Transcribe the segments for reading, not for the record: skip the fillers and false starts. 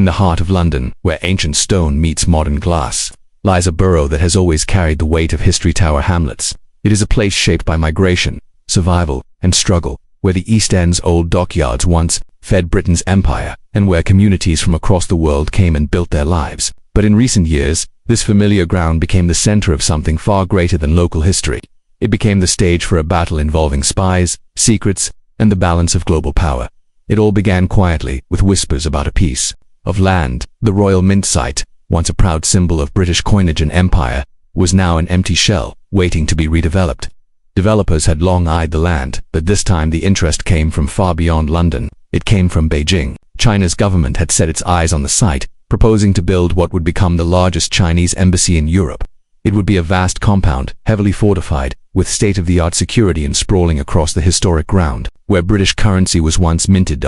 the heart of London, where ancient stone meets modern glass, lies a borough that has always carried the weight of history. Tower Hamlets. It is a place shaped by migration, survival, and struggle, where the East End's old dockyards once fed Britain's empire, and where communities from across the world came and built their lives. But in recent years, this familiar ground became the center of something far greater than local history. It became the stage for a battle involving spies, secrets, and the balance of global power. It all began quietly, with whispers about a piece of land. The Royal Mint site, once a proud symbol of British coinage and empire, was now an empty shell, waiting to be redeveloped. Developers had long eyed the land, but this time the interest came from far beyond London. It came from Beijing. China's government had set its eyes on the site, proposing to build what would become the largest Chinese embassy in Europe. It would be a vast compound, heavily fortified, with state-of-the-art security and sprawling across the historic ground, where British currency was once minted.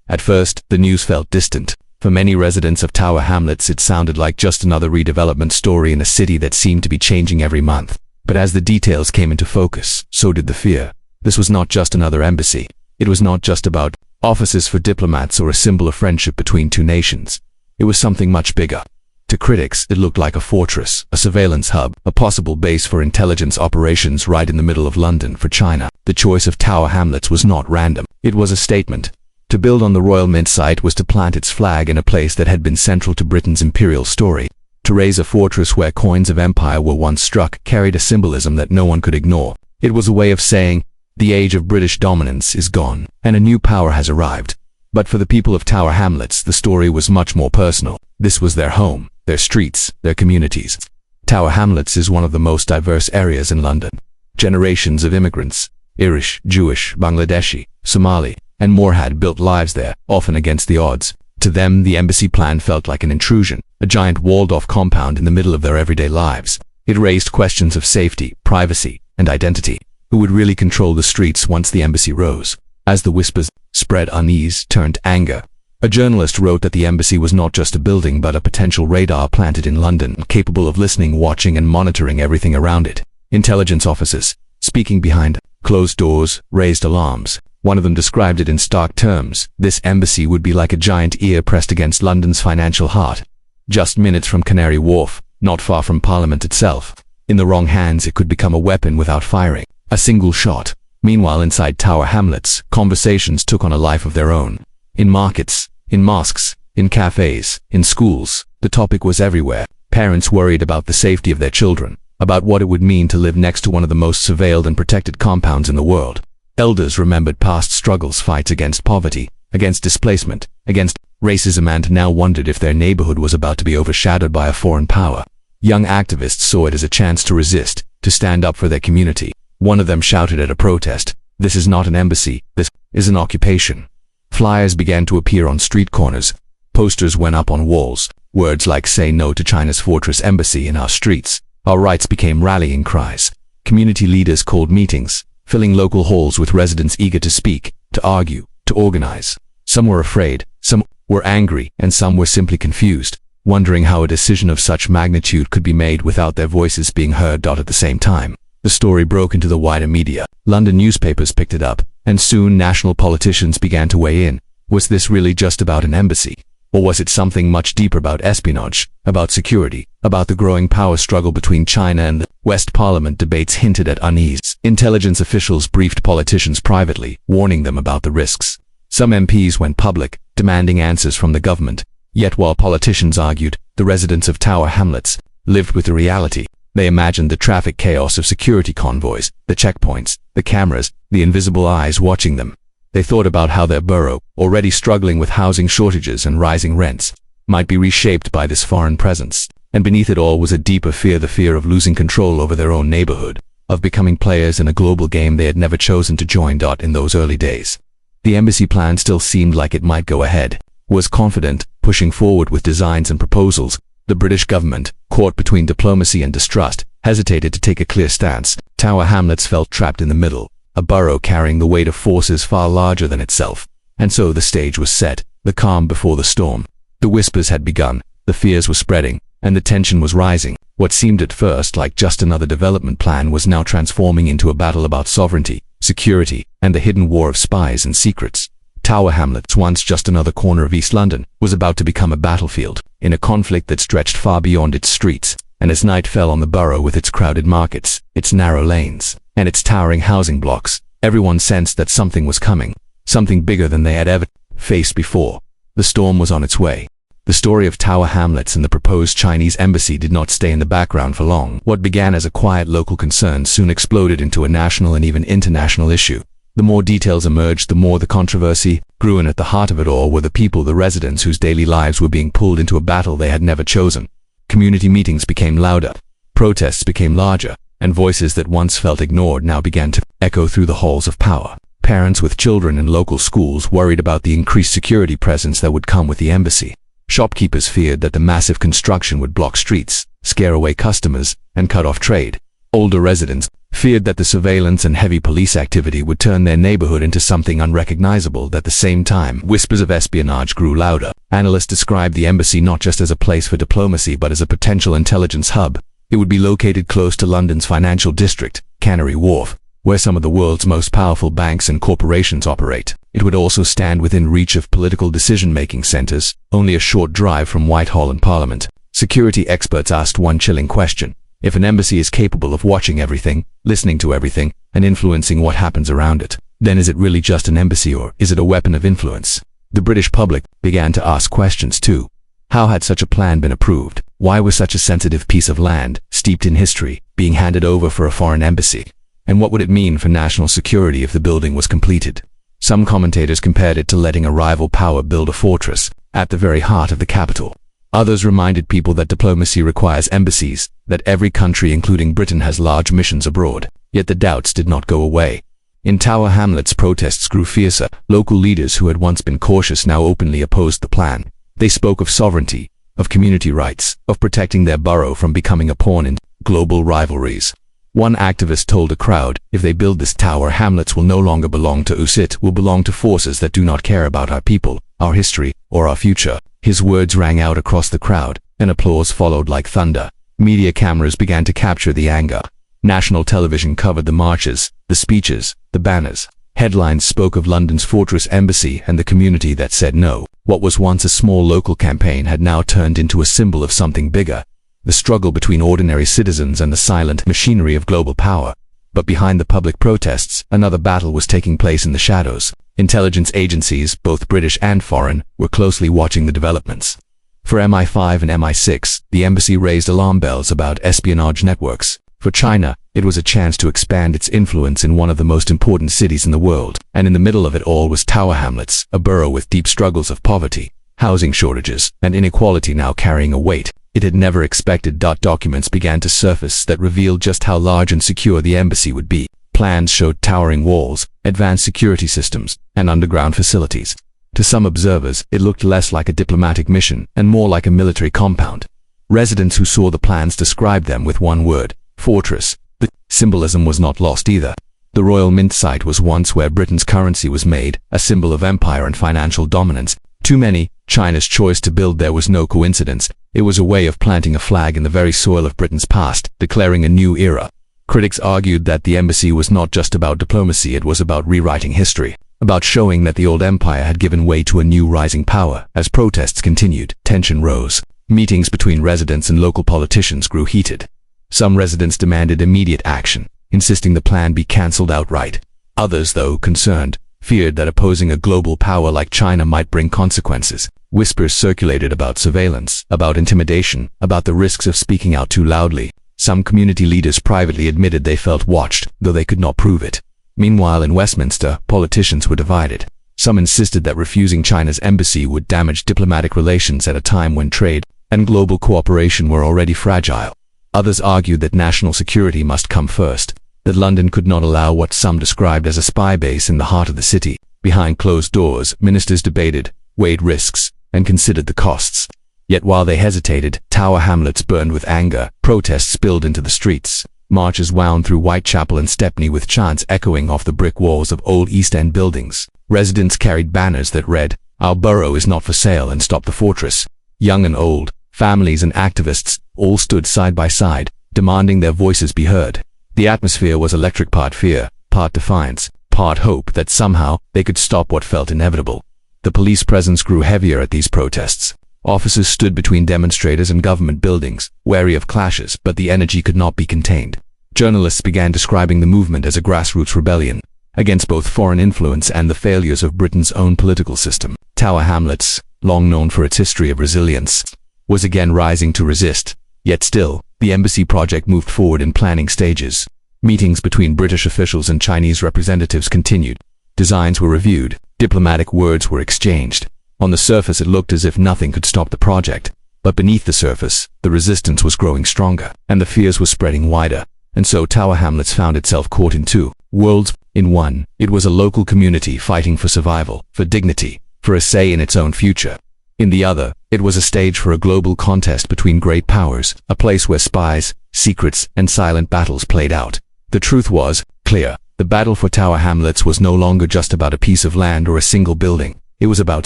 At first, the news felt distant. For many residents of Tower Hamlets, it sounded like just another redevelopment story in a city that seemed to be changing every month. But as the details came into focus, so did the fear. This was not just another embassy. It was not just about offices for diplomats or a symbol of friendship between two nations. It was something much bigger. To critics, it looked like a fortress, a surveillance hub, a possible base for intelligence operations right in the middle of London. For China, the choice of Tower Hamlets was not random. It was a statement. To build on the Royal Mint site was to plant its flag in a place that had been central to Britain's imperial story. To raise a fortress where coins of empire were once struck carried a symbolism that no one could ignore. It was a way of saying, the age of British dominance is gone, and a new power has arrived. But for the people of Tower Hamlets, the story was much more personal. This was their home, their streets, their communities. Tower Hamlets is one of the most diverse areas in London. Generations of immigrants, Irish, Jewish, Bangladeshi, Somali, and more had built lives there, often against the odds. To them, the embassy plan felt like an intrusion, a giant walled-off compound in the middle of their everyday lives. It raised questions of safety, privacy, and identity. Who would really control the streets once the embassy rose? As the whispers spread, unease turned to anger. A journalist wrote that the embassy was not just a building but a potential radar planted in London, capable of listening, watching, and monitoring everything around it. Intelligence officers, speaking behind closed doors, raised alarms. One of them described it in stark terms. This embassy would be like a giant ear pressed against London's financial heart. Just minutes from Canary Wharf, not far from Parliament itself. In the wrong hands, it could become a weapon without firing. A single shot. Meanwhile, inside Tower Hamlets, conversations took on a life of their own. In markets, in mosques, in cafes, in schools, the topic was everywhere. Parents worried about the safety of their children, about what it would mean to live next to one of the most surveilled and protected compounds in the world. Elders remembered past struggles, fights against poverty, against displacement, against racism, and now wondered if their neighborhood was about to be overshadowed by a foreign power. Young activists saw it as a chance to resist, to stand up for their community. One of them shouted at a protest, "This is not an embassy, this is an occupation." Flyers began to appear on street corners. Posters went up on walls. Words like "Say no to China's fortress embassy in our streets." Our rights became rallying cries. Community leaders called meetings, filling local halls with residents eager to speak, to argue, to organize. Some were afraid, some were angry, and some were simply confused, wondering how a decision of such magnitude could be made without their voices being heard. At the same time, the story broke into the wider media. London newspapers picked it up, and soon national politicians began to weigh in. Was this really just about an embassy? Or was it something much deeper, about espionage, about security, about the growing power struggle between China and the West? Parliament debates hinted at unease. Intelligence officials briefed politicians privately, warning them about the risks. Some MPs went public, demanding answers from the government. Yet while politicians argued, the residents of Tower Hamlets lived with the reality. They imagined the traffic chaos of security convoys, the checkpoints, the cameras, the invisible eyes watching them. They thought about how their borough, already struggling with housing shortages and rising rents, might be reshaped by this foreign presence. And beneath it all was a deeper fear, the fear of losing control over their own neighborhood, of becoming players in a global game they had never chosen to join. In those early days, the embassy plan still seemed like it might go ahead, was confident, pushing forward with designs and proposals. The British government, caught between diplomacy and distrust, hesitated to take a clear stance. Tower Hamlets felt trapped in the middle, a borough carrying the weight of forces far larger than itself. And so the stage was set, the calm before the storm. The whispers had begun, the fears were spreading, and the tension was rising. What seemed at first like just another development plan was now transforming into a battle about sovereignty, security, and the hidden war of spies and secrets. Tower Hamlets, once just another corner of East London, was about to become a battlefield, in a conflict that stretched far beyond its streets. And as night fell on the borough with its crowded markets, its narrow lanes, and its towering housing blocks, everyone sensed that something was coming, something bigger than they had ever faced before. The storm was on its way. The story of Tower Hamlets and the proposed Chinese embassy did not stay in the background for long. What began as a quiet local concern soon exploded into a national and even international issue. The more details emerged, the more the controversy grew, and at the heart of it all were the people, the residents whose daily lives were being pulled into a battle they had never chosen. Community meetings became louder, protests became larger, and voices that once felt ignored now began to echo through the halls of power. Parents with children in local schools worried about the increased security presence that would come with the embassy. Shopkeepers feared that the massive construction would block streets, scare away customers, and cut off trade. Older residents feared that the surveillance and heavy police activity would turn their neighborhood into something unrecognizable. At the same time, whispers of espionage grew louder. Analysts described the embassy not just as a place for diplomacy but as a potential intelligence hub. It would be located close to London's financial district, Canary Wharf, where some of the world's most powerful banks and corporations operate. It would also stand within reach of political decision-making centers, only a short drive from Whitehall and Parliament. Security experts asked one chilling question: if an embassy is capable of watching everything, listening to everything, and influencing what happens around it, then is it really just an embassy, or is it a weapon of influence? The British public began to ask questions too. How had such a plan been approved? Why was such a sensitive piece of land, steeped in history, being handed over for a foreign embassy? And what would it mean for national security if the building was completed? Some commentators compared it to letting a rival power build a fortress at the very heart of the capital. Others reminded people that diplomacy requires embassies, that every country including Britain has large missions abroad. Yet the doubts did not go away. In Tower Hamlets, protests grew fiercer. Local leaders who had once been cautious now openly opposed the plan. They spoke of sovereignty, of community rights, of protecting their borough from becoming a pawn in global rivalries. One activist told a crowd, if they build this, Tower Hamlets will no longer belong to us, it will belong to forces that do not care about our people, our history, or our future. His words rang out across the crowd, and applause followed like thunder. Media cameras began to capture the anger. National television covered the marches, the speeches, the banners. Headlines spoke of London's fortress embassy and the community that said no. What was once a small local campaign had now turned into a symbol of something bigger. The struggle between ordinary citizens and the silent machinery of global power. But behind the public protests, another battle was taking place in the shadows. Intelligence agencies, both British and foreign, were closely watching the developments. For MI5 and MI6, the embassy raised alarm bells about espionage networks. For China, it was a chance to expand its influence in one of the most important cities in the world. And in the middle of it all was Tower Hamlets, a borough with deep struggles of poverty, housing shortages, and inequality now carrying a weight it had never expected. Documents began to surface that revealed just how large and secure the embassy would be. Plans showed towering walls, advanced security systems, and underground facilities. To some observers, it looked less like a diplomatic mission and more like a military compound. Residents who saw the plans described them with one word: fortress. The symbolism was not lost either. The Royal Mint site was once where Britain's currency was made, a symbol of empire and financial dominance. To many, China's choice to build there was no coincidence. It was a way of planting a flag in the very soil of Britain's past, declaring a new era. Critics argued that the embassy was not just about diplomacy, it was about rewriting history, about showing that the old empire had given way to a new rising power. As protests continued, tension rose. Meetings between residents and local politicians grew heated. Some residents demanded immediate action, insisting the plan be cancelled outright. Others, though concerned, feared that opposing a global power like China might bring consequences. Whispers circulated about surveillance, about intimidation, about the risks of speaking out too loudly. Some community leaders privately admitted they felt watched, though they could not prove it. Meanwhile, in Westminster, politicians were divided. Some insisted that refusing China's embassy would damage diplomatic relations at a time when trade and global cooperation were already fragile. Others argued that national security must come first, that London could not allow what some described as a spy base in the heart of the city. Behind closed doors, ministers debated, weighed risks, and considered the costs. Yet while they hesitated, Tower Hamlets burned with anger. Protests spilled into the streets. Marches wound through Whitechapel and Stepney with chants echoing off the brick walls of old East End buildings. Residents carried banners that read, "Our borough is not for sale and stop the fortress." Young and old, families and activists, all stood side by side, demanding their voices be heard. The atmosphere was electric, part fear, part defiance, part hope that somehow they could stop what felt inevitable. The police presence grew heavier at these protests. Officers stood between demonstrators and government buildings, wary of clashes, but the energy could not be contained. Journalists began describing the movement as a grassroots rebellion against both foreign influence and the failures of Britain's own political system. Tower Hamlets, long known for its history of resilience, was again rising to resist. Yet still, the embassy project moved forward in planning stages. Meetings between British officials and Chinese representatives continued. Designs were reviewed, diplomatic words were exchanged. On the surface it looked as if nothing could stop the project. But beneath the surface, the resistance was growing stronger, and the fears were spreading wider. And so Tower Hamlets found itself caught in two worlds. In one, it was a local community fighting for survival, for dignity, for a say in its own future. In the other, it was a stage for a global contest between great powers, a place where spies, secrets, and silent battles played out. The truth was clear. The battle for Tower Hamlets was no longer just about a piece of land or a single building. It was about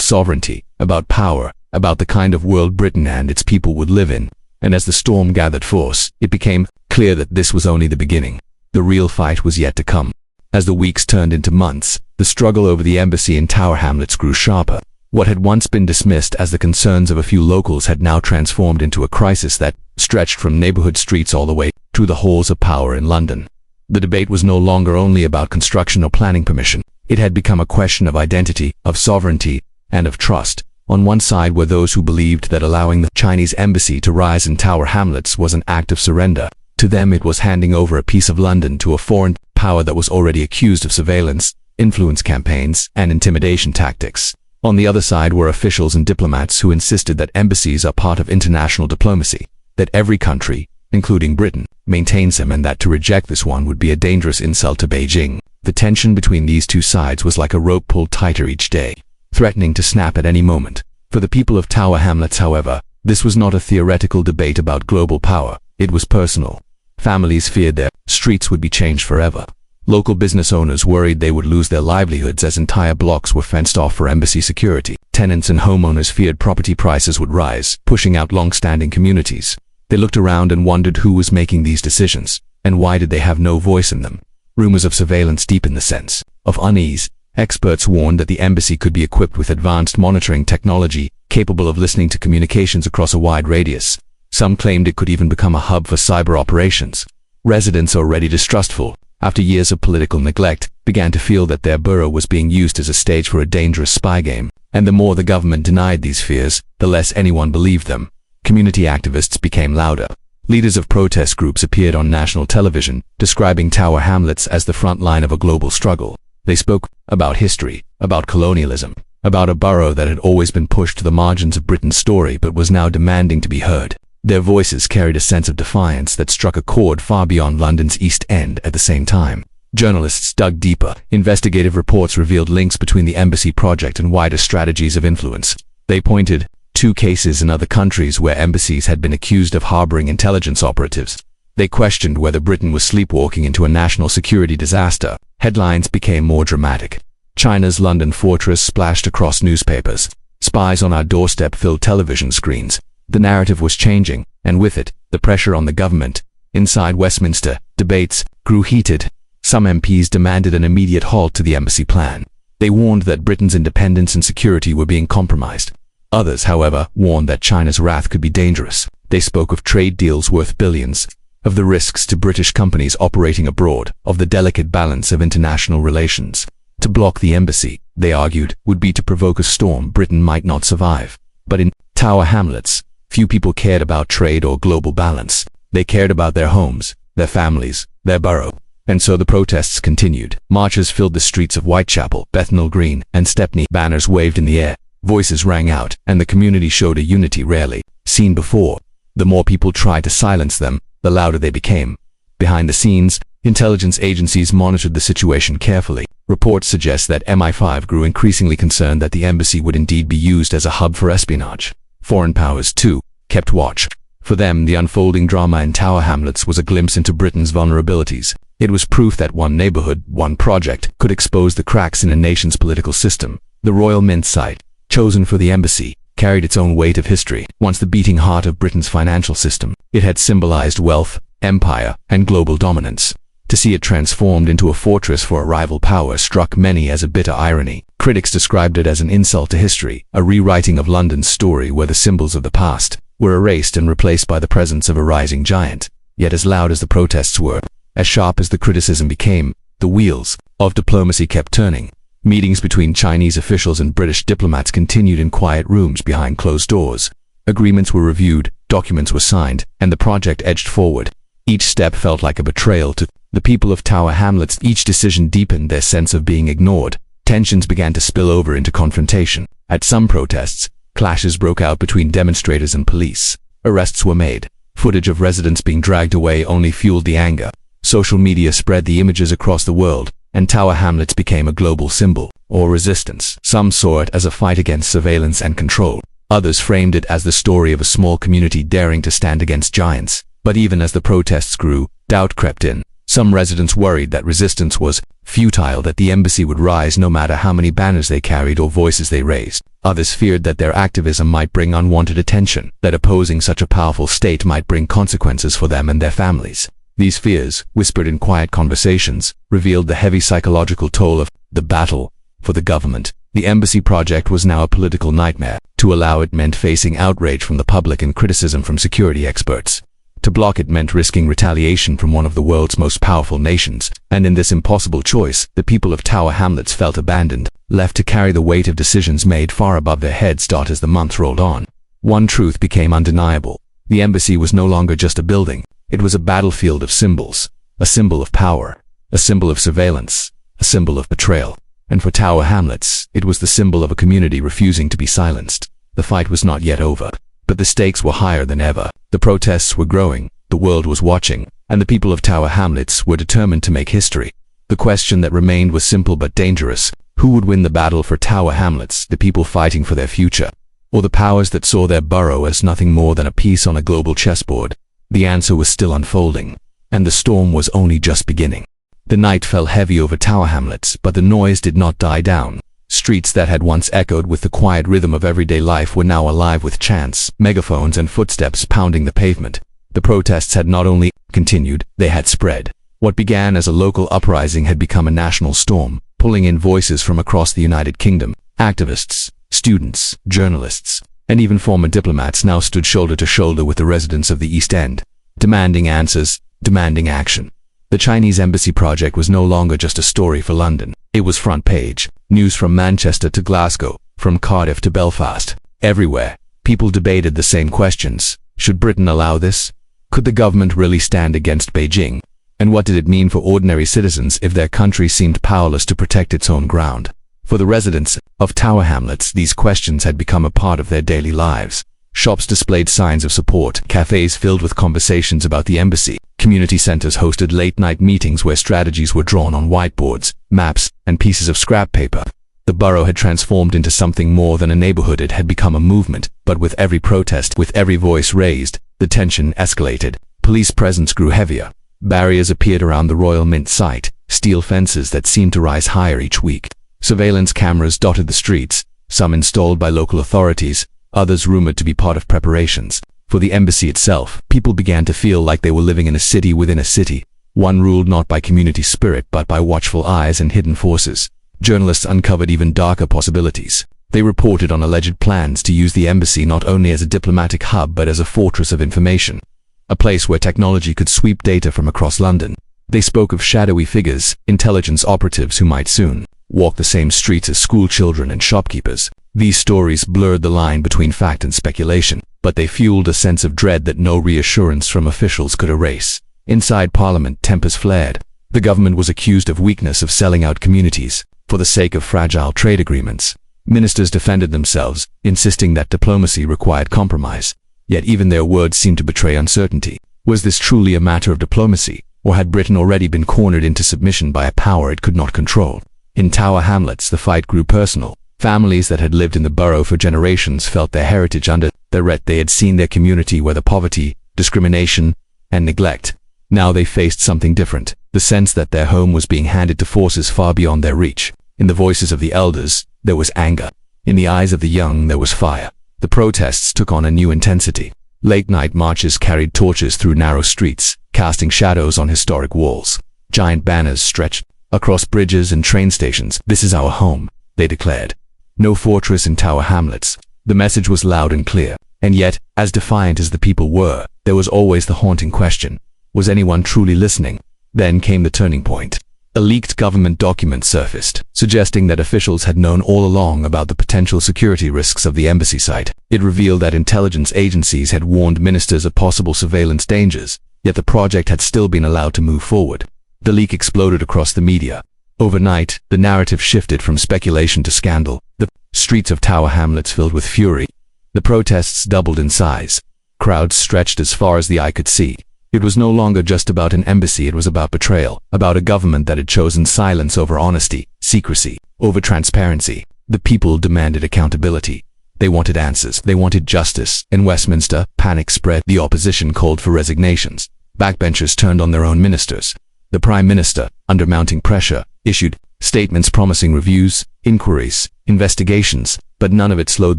sovereignty, about power, about the kind of world Britain and its people would live in. And as the storm gathered force, it became clear that this was only the beginning. The real fight was yet to come. As the weeks turned into months, the struggle over the embassy in Tower Hamlets grew sharper. What had once been dismissed as the concerns of a few locals had now transformed into a crisis that stretched from neighborhood streets all the way through the halls of power in London. The debate was no longer only about construction or planning permission. It had become a question of identity, of sovereignty, and of trust. On one side were those who believed that allowing the Chinese embassy to rise in Tower Hamlets was an act of surrender. To them it was handing over a piece of London to a foreign power that was already accused of surveillance, influence campaigns, and intimidation tactics. On the other side were officials and diplomats who insisted that embassies are part of international diplomacy, that every country, including Britain, maintains them, and that to reject this one would be a dangerous insult to Beijing. The tension between these two sides was like a rope pulled tighter each day, threatening to snap at any moment. For the people of Tower Hamlets, however, this was not a theoretical debate about global power. It was personal. Families feared their streets would be changed forever. Local business owners worried they would lose their livelihoods as entire blocks were fenced off for embassy security. Tenants and homeowners feared property prices would rise, pushing out long-standing communities. They looked around and wondered who was making these decisions, and why did they have no voice in them. Rumors of surveillance deepened the sense of unease. Experts warned that the embassy could be equipped with advanced monitoring technology, capable of listening to communications across a wide radius. Some claimed it could even become a hub for cyber operations. Residents, already distrustful, after years of political neglect, began to feel that their borough was being used as a stage for a dangerous spy game. And the more the government denied these fears, the less anyone believed them. Community activists became louder. Leaders of protest groups appeared on national television, describing Tower Hamlets as the front line of a global struggle. They spoke about history, about colonialism, about a borough that had always been pushed to the margins of Britain's story but was now demanding to be heard. Their voices carried a sense of defiance that struck a chord far beyond London's East End. At the same time, journalists dug deeper. Investigative reports revealed links between the embassy project and wider strategies of influence. They pointed to cases in other countries where embassies had been accused of harboring intelligence operatives. They questioned whether Britain was sleepwalking into a national security disaster. Headlines became more dramatic. China's London fortress splashed across newspapers. Spies on our doorstep filled television screens. The narrative was changing, and with it, the pressure on the government. Inside Westminster, debates grew heated. Some MPs demanded an immediate halt to the embassy plan. They warned that Britain's independence and security were being compromised. Others, however, warned that China's wrath could be dangerous. They spoke of trade deals worth billions, of the risks to British companies operating abroad, of the delicate balance of international relations. To block the embassy, they argued, would be to provoke a storm Britain might not survive. But in Tower Hamlets, few people cared about trade or global balance. They cared about their homes, their families, their borough. And so the protests continued. Marches filled the streets of Whitechapel, Bethnal Green, and Stepney. Banners waved in the air. Voices rang out, and the community showed a unity rarely seen before. The more people tried to silence them, the louder they became. Behind the scenes, intelligence agencies monitored the situation carefully. Reports suggest that MI5 grew increasingly concerned that the embassy would indeed be used as a hub for espionage. Foreign powers, too, kept watch. For them, the unfolding drama in Tower Hamlets was a glimpse into Britain's vulnerabilities. It was proof that one neighborhood, one project, could expose the cracks in a nation's political system. The Royal Mint site, chosen for the embassy, carried its own weight of history. Once the beating heart of Britain's financial system, it had symbolized wealth, empire, and global dominance. To see it transformed into a fortress for a rival power struck many as a bitter irony. Critics described it as an insult to history, a rewriting of London's story where the symbols of the past were erased and replaced by the presence of a rising giant. Yet as loud as the protests were, as sharp as the criticism became, the wheels of diplomacy kept turning. Meetings between Chinese officials and British diplomats continued in quiet rooms behind closed doors. Agreements were reviewed, documents were signed, and the project edged forward. Each step felt like a betrayal to the people of Tower Hamlets. Each decision deepened their sense of being ignored. Tensions began to spill over into confrontation. At some protests, clashes broke out between demonstrators and police. Arrests were made. Footage of residents being dragged away only fueled the anger. Social media spread the images across the world, and Tower Hamlets became a global symbol, or resistance. Some saw it as a fight against surveillance and control. Others framed it as the story of a small community daring to stand against giants. But even as the protests grew, doubt crept in. Some residents worried that resistance was futile, that the embassy would rise no matter how many banners they carried or voices they raised. Others feared that their activism might bring unwanted attention, that opposing such a powerful state might bring consequences for them and their families. These fears, whispered in quiet conversations, revealed the heavy psychological toll of the battle for the government. The embassy project was now a political nightmare. To allow it meant facing outrage from the public and criticism from security experts. To block it meant risking retaliation from one of the world's most powerful nations. And in this impossible choice, the people of Tower Hamlets felt abandoned, left to carry the weight of decisions made far above their heads. As the months rolled on, one truth became undeniable. The embassy was no longer just a building. It was a battlefield of symbols, a symbol of power, a symbol of surveillance, a symbol of betrayal. And for Tower Hamlets, it was the symbol of a community refusing to be silenced. The fight was not yet over, but the stakes were higher than ever. The protests were growing, the world was watching, and the people of Tower Hamlets were determined to make history. The question that remained was simple but dangerous. Who would win the battle for Tower Hamlets, the people fighting for their future, or the powers that saw their borough as nothing more than a piece on a global chessboard? The answer was still unfolding, and the storm was only just beginning. The night fell heavy over Tower Hamlets, but the noise did not die down. Streets that had once echoed with the quiet rhythm of everyday life were now alive with chants, megaphones, and footsteps pounding the pavement. The protests had not only continued, they had spread. What began as a local uprising had become a national storm, pulling in voices from across the United Kingdom. Activists, students, journalists, and even former diplomats now stood shoulder to shoulder with the residents of the East End, demanding answers, demanding action. The Chinese embassy project was no longer just a story for London. It was front page, news from Manchester to Glasgow, from Cardiff to Belfast. Everywhere, people debated the same questions. Should Britain allow this? Could the government really stand against Beijing? And what did it mean for ordinary citizens if their country seemed powerless to protect its own ground? For the residents of Tower Hamlets, these questions had become a part of their daily lives. Shops displayed signs of support, cafes filled with conversations about the embassy, community centers hosted late-night meetings where strategies were drawn on whiteboards, maps, and pieces of scrap paper. The borough had transformed into something more than a neighborhood. It had become a movement, but with every protest, with every voice raised, the tension escalated. Police presence grew heavier. Barriers appeared around the Royal Mint site, steel fences that seemed to rise higher each week. Surveillance cameras dotted the streets, some installed by local authorities, others rumored to be part of preparations. For the embassy itself, people began to feel like they were living in a city within a city, one ruled not by community spirit but by watchful eyes and hidden forces. Journalists uncovered even darker possibilities. They reported on alleged plans to use the embassy not only as a diplomatic hub but as a fortress of information, a place where technology could sweep data from across London. They spoke of shadowy figures, intelligence operatives who might soon walk the same streets as school children and shopkeepers. These stories blurred the line between fact and speculation, but they fueled a sense of dread that no reassurance from officials could erase. Inside Parliament, tempers flared. The government was accused of weakness, of selling out communities for the sake of fragile trade agreements. Ministers defended themselves, insisting that diplomacy required compromise. Yet even their words seemed to betray uncertainty. Was this truly a matter of diplomacy, or had Britain already been cornered into submission by a power it could not control? In Tower Hamlets, the fight grew personal. Families that had lived in the borough for generations felt their heritage under threat. They had seen their community weather poverty, discrimination, and neglect. Now they faced something different, the sense that their home was being handed to forces far beyond their reach. In the voices of the elders, there was anger. In the eyes of the young, there was fire. The protests took on a new intensity. Late-night marches carried torches through narrow streets, casting shadows on historic walls. Giant banners stretched across bridges and train stations. "This is our home," they declared. "No fortress in Tower Hamlets." The message was loud and clear. And yet, as defiant as the people were, there was always the haunting question. Was anyone truly listening? Then came the turning point. A leaked government document surfaced, suggesting that officials had known all along about the potential security risks of the embassy site. It revealed that intelligence agencies had warned ministers of possible surveillance dangers, yet the project had still been allowed to move forward. The leak exploded across the media. Overnight, the narrative shifted from speculation to scandal. The streets of Tower Hamlets filled with fury. The protests doubled in size. Crowds stretched as far as the eye could see. It was no longer just about an embassy, it was about betrayal, about a government that had chosen silence over honesty, secrecy, over transparency. The people demanded accountability. They wanted answers, they wanted justice. In Westminster, panic spread. The opposition called for resignations. Backbenchers turned on their own ministers. The Prime Minister, under mounting pressure, issued statements promising reviews, inquiries, investigations, but none of it slowed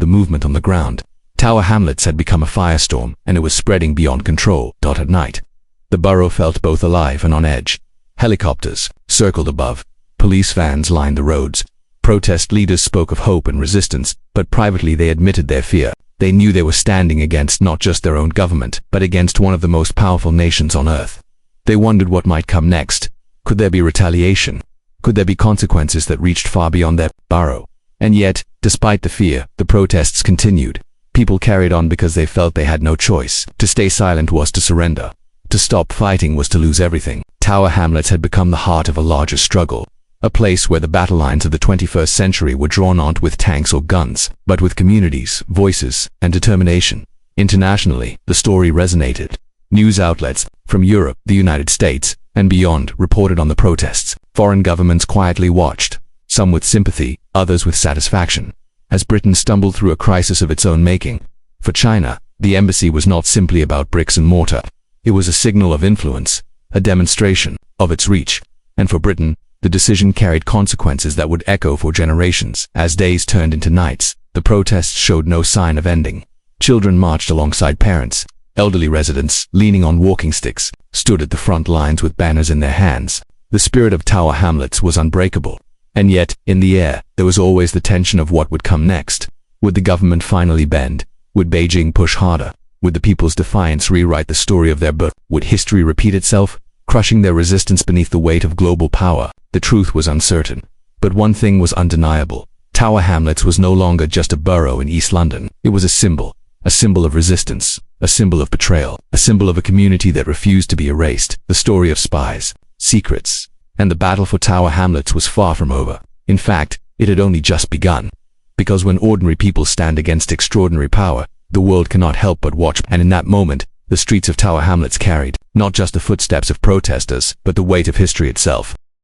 the movement on the ground. Tower Hamlets had become a firestorm, and it was spreading beyond control. At night, the borough felt both alive and on edge. Helicopters circled above. Police vans lined the roads. Protest leaders spoke of hope and resistance, but privately they admitted their fear. They knew they were standing against not just their own government, but against one of the most powerful nations on earth. They wondered what might come next. Could there be retaliation? Could there be consequences that reached far beyond their borough? And yet, despite the fear, the protests continued. People carried on because they felt they had no choice. To stay silent was to surrender. To stop fighting was to lose everything. Tower Hamlets had become the heart of a larger struggle, a place where the battle lines of the 21st century were drawn not with tanks or guns, but with communities, voices, and determination. Internationally, the story resonated. News outlets from Europe, the United States, and beyond reported on the protests. Foreign governments quietly watched, some with sympathy, others with satisfaction, as Britain stumbled through a crisis of its own making. For China, the embassy was not simply about bricks and mortar. It was a signal of influence, a demonstration of its reach. And for Britain, the decision carried consequences that would echo for generations. As days turned into nights, the protests showed no sign of ending. Children marched alongside parents. Elderly residents, leaning on walking sticks, stood at the front lines with banners in their hands. The spirit of Tower Hamlets was unbreakable. And yet, in the air, there was always the tension of what would come next. Would the government finally bend? Would Beijing push harder? Would the people's defiance rewrite the story of their birth? Would history repeat itself, crushing their resistance beneath the weight of global power? The truth was uncertain. But one thing was undeniable. Tower Hamlets was no longer just a borough in East London. It was a symbol of resistance, a symbol of betrayal, a symbol of a community that refused to be erased. The story of spies, secrets, and the battle for Tower Hamlets was far from over. In fact, it had only just begun. Because when ordinary people stand against extraordinary power, the world cannot help but watch. And in that moment, the streets of Tower Hamlets carried not just the footsteps of protesters, but the weight of history itself.